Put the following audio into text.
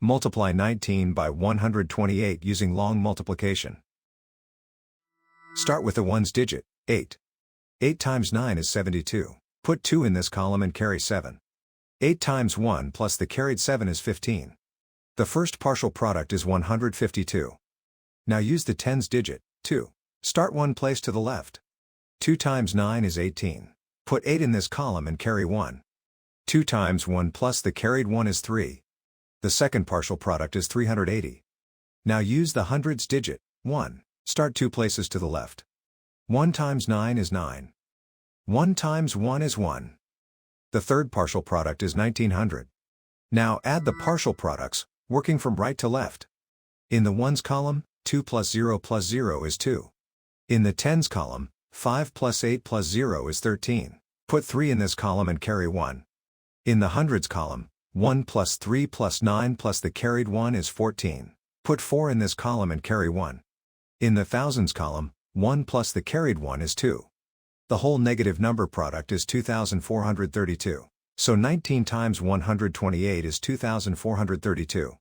Multiply 19 by 128 using long multiplication. Start with the ones digit, 8. 8 times 9 is 72. Put 2 in this column and carry 7. 8 times 1 plus the carried 7 is 15. The first partial product is 152. Now use the tens digit, 2. Start one place to the left. 2 times 9 is 18. Put 8 in this column and carry 1. 2 times 1 plus the carried 1 is 3. The second partial product is 380. Now use the hundreds digit, 1. Start 2 places to the left. 1 times 9 is 9. 1 times 1 is 1. The third partial product is 1900. Now add the partial products, working from right to left. In the ones column, 2 plus 0 is 2. In the tens column, 5 plus 8 plus 0 is 13. Put 3 in this column and carry 1. In the hundreds column, 1 plus 3 plus 9 plus the carried 1 is 14. Put 4 in this column and carry 1. In the thousands column, 1 plus the carried 1 is 2. The whole negative number product is 2432. So 19 times 128 is 2432.